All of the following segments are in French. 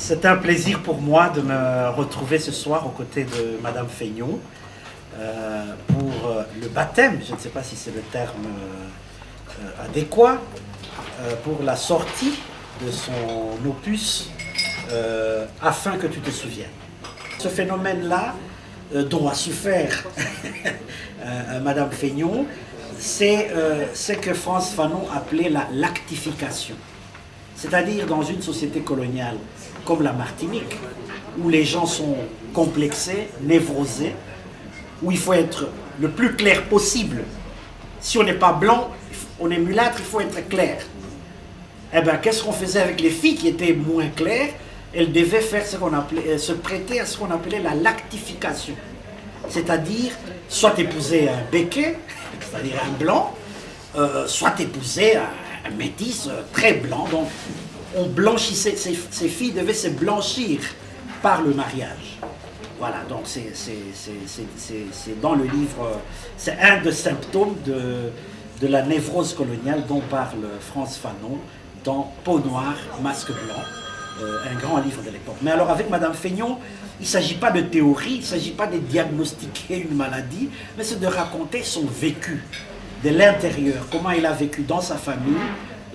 C'est un plaisir pour moi de me retrouver ce soir aux côtés de Madame Fénion pour le baptême, je ne sais pas si c'est le terme adéquat, pour la sortie de son opus Afin que tu te souviennes. Ce phénomène-là, dont a souffert Madame Fénion, c'est ce que Frantz Fanon appelait la lactification. C'est-à-dire dans une société coloniale comme la Martinique, où les gens sont complexés, névrosés, où il faut être le plus clair possible. Si on n'est pas blanc, on est mulâtre, il faut être clair. Eh bien, qu'est-ce qu'on faisait avec les filles qui étaient moins claires? Elles devaient faire ce qu'on appelait, se prêter à ce qu'on appelait la lactification. C'est-à-dire, soit épouser un béquet, c'est-à-dire un blanc, soit épouser un métis très blanc. Donc, on blanchissait, ces filles devaient se blanchir par le mariage. Voilà, donc c'est dans le livre, c'est un des symptômes de la névrose coloniale dont parle Frantz Fanon dans Peau noire, masque blanc, un grand livre de l'époque. Mais alors avec Madame Fénion, il ne s'agit pas de théorie, il ne s'agit pas de diagnostiquer une maladie, mais c'est de raconter son vécu de l'intérieur, comment il a vécu dans sa famille,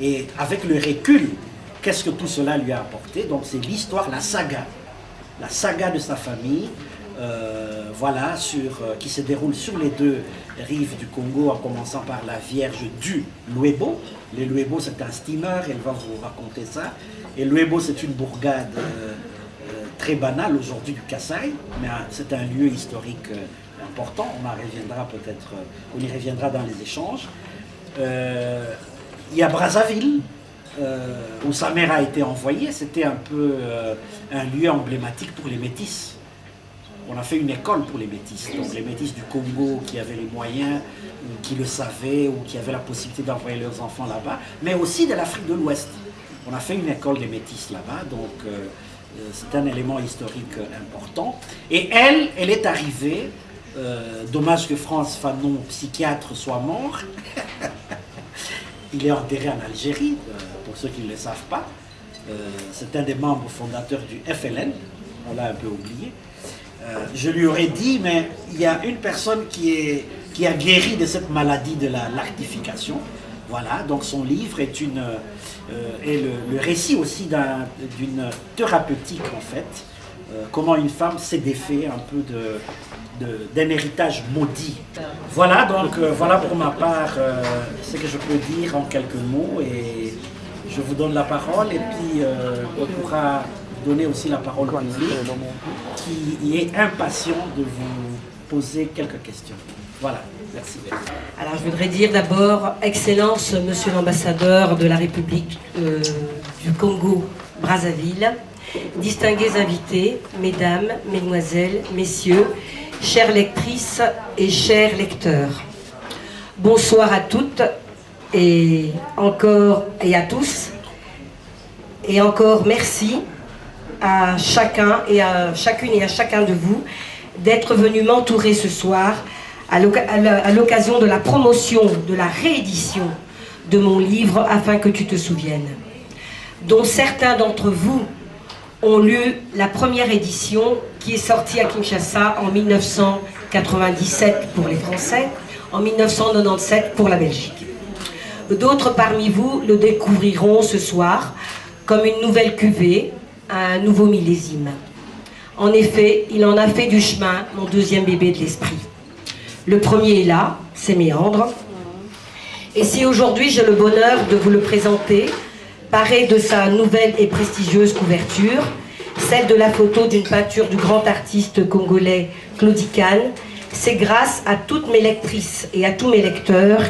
et avec le recul, qu'est-ce que tout cela lui a apporté. Donc c'est l'histoire, la saga de sa famille, voilà, qui se déroule sur les deux rives du Congo, en commençant par la Vierge du Luebo. Le Luebo, c'est un steamer, elle va vous raconter ça. Et Luebo, c'est une bourgade très banale aujourd'hui du Kasaï, mais c'est un lieu historique important. On y reviendra dans les échanges. Il y a Brazzaville, où sa mère a été envoyée. C'était un peu un lieu emblématique pour les métis. On a fait une école pour les métis. Donc les métis du Congo qui avaient les moyens, ou qui le savaient, ou qui avaient la possibilité d'envoyer leurs enfants là-bas, mais aussi de l'Afrique de l'Ouest. On a fait une école des métis là-bas, donc c'est un élément historique important. Et elle est arrivée, dommage que Frantz Fanon, psychiatre, soit mort. Il est enterré en Algérie, pour ceux qui ne le savent pas. C'est un des membres fondateurs du FLN, on l'a un peu oublié. Je lui aurais dit, mais il y a une personne qui a guéri de cette maladie de la lactification. Voilà, donc son livre est le récit aussi d'une thérapeutique en fait. Comment une femme s'est défait un peu d'un héritage maudit. Voilà, donc voilà pour ma part ce que je peux dire en quelques mots, et je vous donne la parole, et puis on pourra donner aussi la parole au public qui est impatient de vous poser quelques questions. Voilà, merci. Alors je voudrais dire d'abord, Excellence, Monsieur l'ambassadeur de la République du Congo, Brazzaville, distingués invités, mesdames, mesdemoiselles, messieurs, chères lectrices et chers lecteurs. Bonsoir à toutes et à tous. Et encore merci à chacun et à chacune et à chacun de vous d'être venus m'entourer ce soir à l'occasion de la promotion, de la réédition de mon livre Afin que tu te souviennes, dont certains d'entre vous ont lu la première édition qui est sortie à Kinshasa en 1997 pour les Français, en 1997 pour la Belgique. D'autres parmi vous le découvriront ce soir comme une nouvelle cuvée, un nouveau millésime. En effet, il en a fait du chemin, mon deuxième bébé de l'esprit. Le premier est là, c'est Méandre. Et si aujourd'hui j'ai le bonheur de vous le présenter, paré de sa nouvelle et prestigieuse couverture, celle de la photo d'une peinture du grand artiste congolais Claudie Kahn, c'est grâce à toutes mes lectrices et à tous mes lecteurs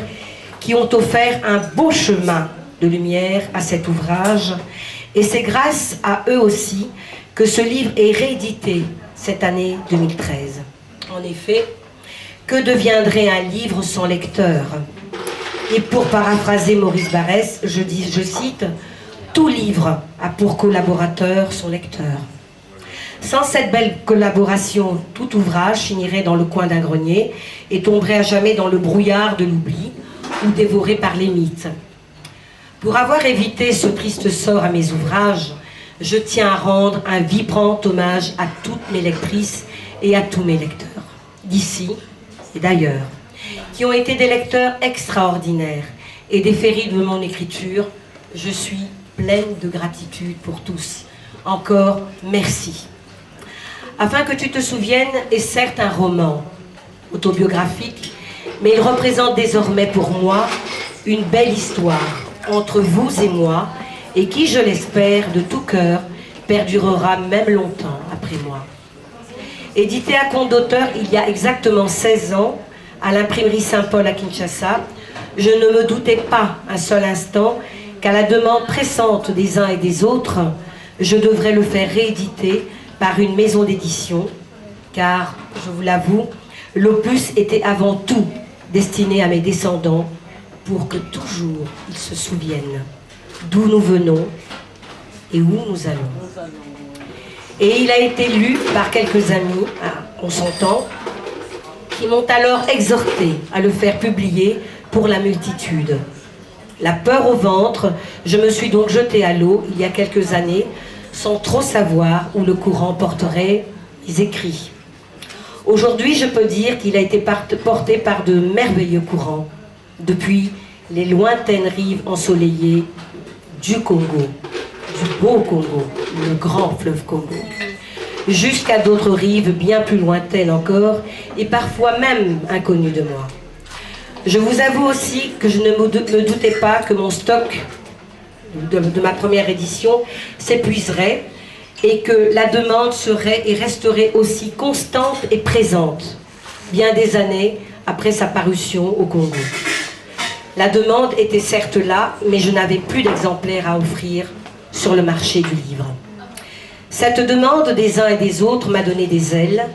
qui ont offert un beau chemin de lumière à cet ouvrage, et c'est grâce à eux aussi que ce livre est réédité cette année 2013. En effet, que deviendrait un livre sans lecteur? Et pour paraphraser Maurice Barrès, je cite, « Tout livre a pour collaborateur son lecteur ». Sans cette belle collaboration, tout ouvrage finirait dans le coin d'un grenier et tomberait à jamais dans le brouillard de l'oubli ou dévoré par les mythes. Pour avoir évité ce triste sort à mes ouvrages, je tiens à rendre un vibrant hommage à toutes mes lectrices et à tous mes lecteurs, d'ici et d'ailleurs, qui ont été des lecteurs extraordinaires et des féris de mon écriture. Je suis pleine de gratitude pour tous. Encore merci. Afin que tu te souviennes est certes un roman autobiographique, mais il représente désormais pour moi une belle histoire entre vous et moi, et qui, je l'espère, de tout cœur, perdurera même longtemps après moi. Édité à compte d'auteur il y a exactement 16 ans, à l'imprimerie Saint-Paul à Kinshasa, je ne me doutais pas un seul instant qu'à la demande pressante des uns et des autres, je devrais le faire rééditer par une maison d'édition, car, je vous l'avoue, l'opus était avant tout destiné à mes descendants pour que toujours ils se souviennent d'où nous venons et où nous allons. Et il a été lu par quelques amis, on s'entend, qui m'ont alors exhorté à le faire publier pour la multitude. La peur au ventre, je me suis donc jetée à l'eau il y a quelques années, sans trop savoir où le courant porterait les écrits. Aujourd'hui, je peux dire qu'il a été porté par de merveilleux courants, depuis les lointaines rives ensoleillées du Congo, du beau Congo, le grand fleuve Congo, jusqu'à d'autres rives bien plus lointaines encore, et parfois même inconnues de moi. Je vous avoue aussi que je ne me doutais pas que mon stock de ma première édition s'épuiserait, et que la demande serait et resterait aussi constante et présente, bien des années après sa parution au Congo. La demande était certes là, mais je n'avais plus d'exemplaires à offrir sur le marché du livre. Cette demande des uns et des autres m'a donné des ailes,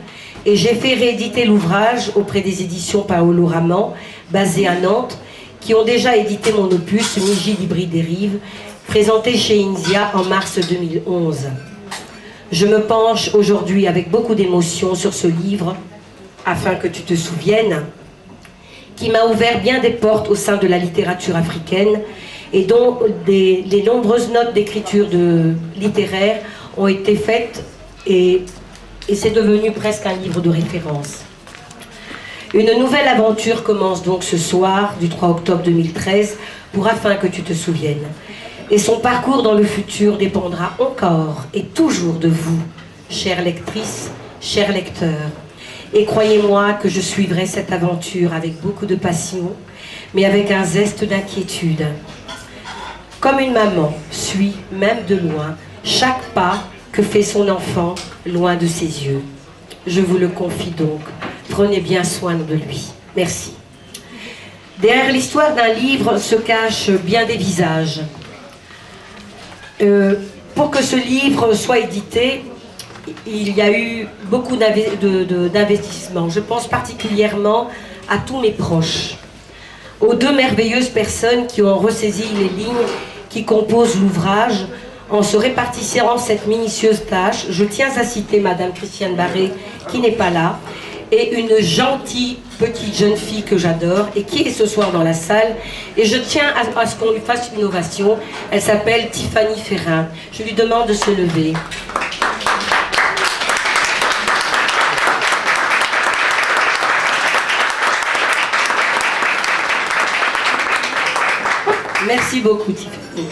et j'ai fait rééditer l'ouvrage auprès des éditions Paolo Raman, basées à Nantes, qui ont déjà édité mon opus Migi Libri des Rives, présenté chez Inzia en mars 2011. Je me penche aujourd'hui avec beaucoup d'émotion sur ce livre, afin que tu te souviennes, qui m'a ouvert bien des portes au sein de la littérature africaine et dont les nombreuses notes d'écriture littéraire ont été faites et c'est devenu presque un livre de référence. Une nouvelle aventure commence donc ce soir du 3 octobre 2013 pour Afin que tu te souviennes. Et son parcours dans le futur dépendra encore et toujours de vous, chères lectrices, chers lecteurs. Et croyez-moi que je suivrai cette aventure avec beaucoup de passion, mais avec un zeste d'inquiétude. Comme une maman suit, même de loin, chaque pas que fait son enfant loin de ses yeux. Je vous le confie donc, prenez bien soin de lui. Merci. Derrière l'histoire d'un livre se cachent bien des visages. Pour que ce livre soit édité, il y a eu beaucoup d'investissements. Je pense particulièrement à tous mes proches, aux deux merveilleuses personnes qui ont ressaisi les lignes qui composent l'ouvrage en se répartissant cette minutieuse tâche. Je tiens à citer Madame Christiane Barré, qui n'est pas là, et une gentille petite jeune fille que j'adore et qui est ce soir dans la salle, et je tiens à ce qu'on lui fasse une ovation. Elle s'appelle Tiffany Ferrin. Je lui demande de se lever. Merci beaucoup Tiffany.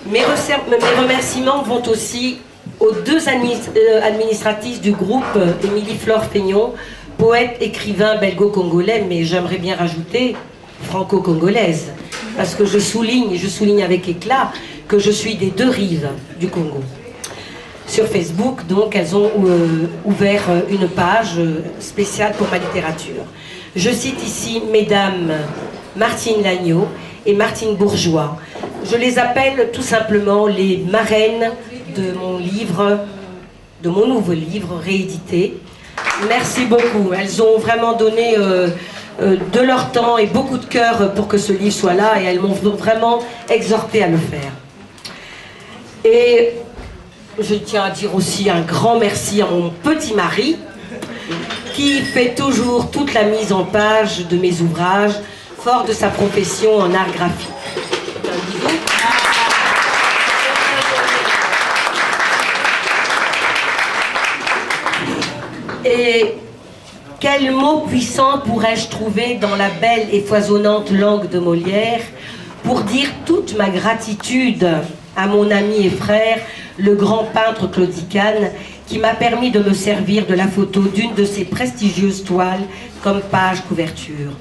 Mes remerciements vont aussi aux deux administratrices du groupe, Émilie Flore Feignon, poète, écrivain belgo-congolais, mais j'aimerais bien rajouter franco-congolaise, parce que je souligne avec éclat que je suis des deux rives du Congo. Sur Facebook, donc, elles ont ouvert une page spéciale pour ma littérature. Je cite ici mesdames Martine Lagneau et Martine Bourgeois. Je les appelle tout simplement les marraines de mon livre, de mon nouveau livre réédité. Merci beaucoup. Elles ont vraiment donné de leur temps et beaucoup de cœur pour que ce livre soit là, et elles m'ont vraiment exhorté à le faire. Et je tiens à dire aussi un grand merci à mon petit mari qui fait toujours toute la mise en page de mes ouvrages, fort de sa profession en art graphique. Et quel mot puissant pourrais-je trouver dans la belle et foisonnante langue de Molière pour dire toute ma gratitude à mon ami et frère, le grand peintre Claudicane, qui m'a permis de me servir de la photo d'une de ses prestigieuses toiles comme page couverture.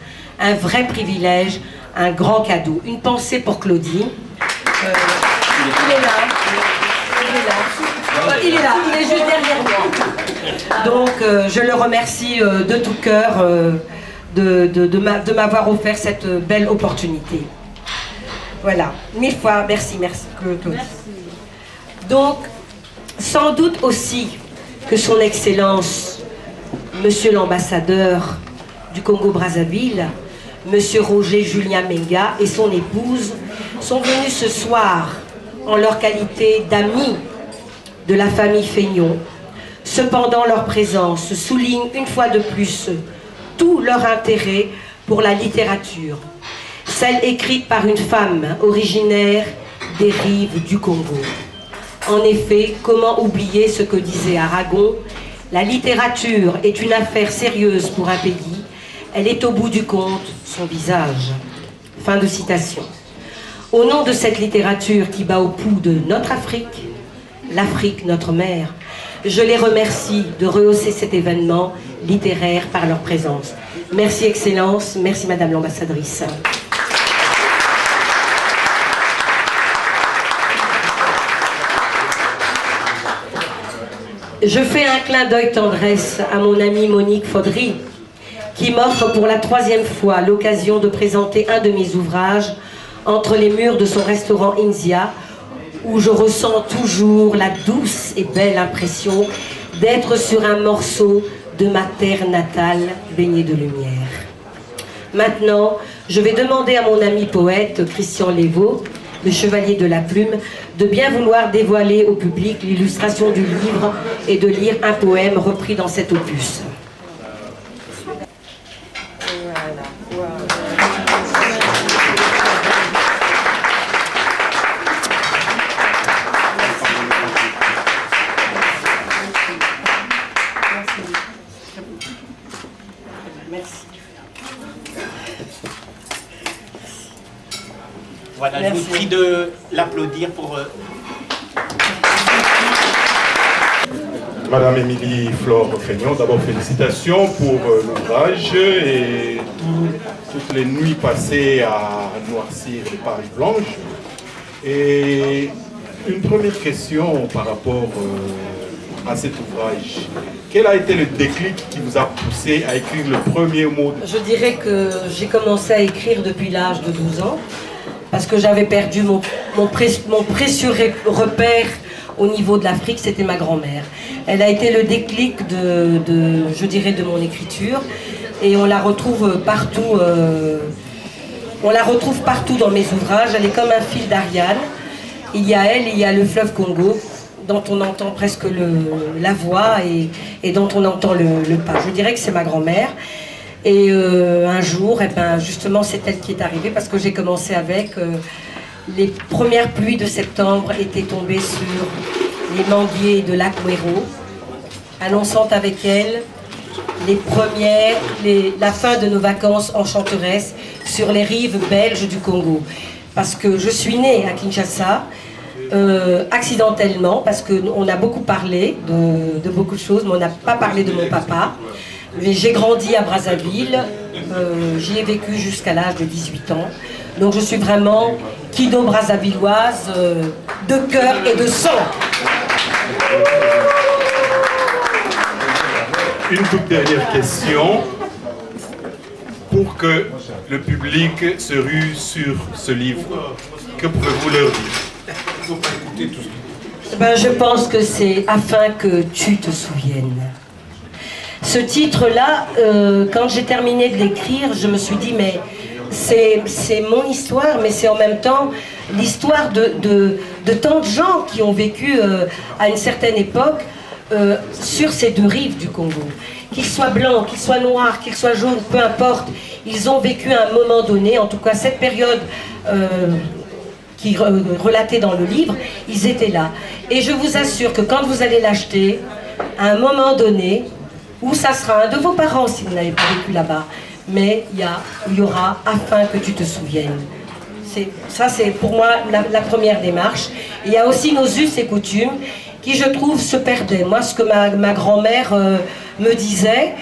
Un vrai privilège, un grand cadeau. Une pensée pour Claudie. Il est là. Il est là, il est juste derrière moi. Donc je le remercie de tout cœur de m'avoir offert cette belle opportunité. Voilà, 1000 fois merci Claudie. Donc, sans doute aussi que son Excellence, Monsieur l'ambassadeur du Congo-Brazzaville, Monsieur Roger Julien Menga et son épouse sont venus ce soir en leur qualité d'amis de la famille Feignon. Cependant, leur présence souligne une fois de plus tout leur intérêt pour la littérature, celle écrite par une femme originaire des rives du Congo. En effet, comment oublier ce que disait Aragon? La littérature est une affaire sérieuse pour un pays, elle est au bout du compte son visage. Fin de citation. Au nom de cette littérature qui bat au pouls de notre Afrique, l'Afrique notre mère, je les remercie de rehausser cet événement littéraire par leur présence. Merci Excellence, merci Madame l'ambassadrice. Je fais un clin d'œil tendresse à mon amie Monique Faudry, qui m'offre pour la 3e fois l'occasion de présenter un de mes ouvrages entre les murs de son restaurant Inzia, où je ressens toujours la douce et belle impression d'être sur un morceau de ma terre natale baignée de lumière. Maintenant, je vais demander à mon ami poète Christian Lévaux, le chevalier de la plume, de bien vouloir dévoiler au public l'illustration du livre et de lire un poème repris dans cet opus. Voilà, je vous prie de l'applaudir pour... Madame Émilie Flore Feignon, d'abord félicitations pour l'ouvrage et toutes les nuits passées à noircir les pages blanches. Et une première question par rapport à cet ouvrage. Quel a été le déclic qui vous a poussé à écrire le premier mot? Je dirais que j'ai commencé à écrire depuis l'âge de 12 ans. Parce que j'avais perdu mon précieux repère au niveau de l'Afrique, c'était ma grand-mère. Elle a été le déclic je dirais, de mon écriture. Et on la retrouve partout. On la retrouve partout dans mes ouvrages. Elle est comme un fil d'Ariane. Il y a elle, il y a le fleuve Congo, dont on entend presque la voix et dont on entend le pas. Je dirais que c'est ma grand-mère. Et un jour, justement, c'est elle qui est arrivée parce que j'ai commencé avec les premières pluies de septembre étaient tombées sur les manguiers de lac Ouéro, annonçant avec elle la fin de nos vacances enchanteresses sur les rives belges du Congo. Parce que je suis née à Kinshasa, accidentellement, parce qu'on a beaucoup parlé de beaucoup de choses, mais on n'a pas parlé de mon papa. J'ai grandi à Brazzaville, j'y ai vécu jusqu'à l'âge de 18 ans. Donc je suis vraiment kido-brazzavilloise de cœur et de sang. Une toute dernière question. Pour que le public se rue sur ce livre, que pouvez-vous leur dire? Je pense que c'est afin que tu te souviennes. Ce titre-là, quand j'ai terminé de l'écrire, je me suis dit, mais c'est mon histoire, mais c'est en même temps l'histoire de tant de gens qui ont vécu à une certaine époque sur ces deux rives du Congo. Qu'ils soient blancs, qu'ils soient noirs, qu'ils soient jaunes, peu importe, ils ont vécu à un moment donné, en tout cas cette période qui est relatée dans le livre, ils étaient là. Et je vous assure que quand vous allez l'acheter, à un moment donné, ou ça sera un de vos parents si vous n'avez pas vécu là-bas. Mais il y aura afin que tu te souviennes. Ça, c'est pour moi la première démarche. Il y a aussi nos us et coutumes qui, je trouve, se perdaient. Moi, ce que ma grand-mère me disait,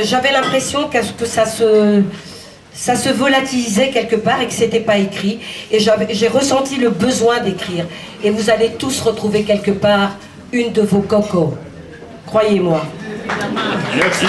j'avais l'impression que ça se volatilisait quelque part et que c'était pas écrit. Et j'ai ressenti le besoin d'écrire. Et vous allez tous retrouver quelque part une de vos cocos. Croyez-moi. Merci.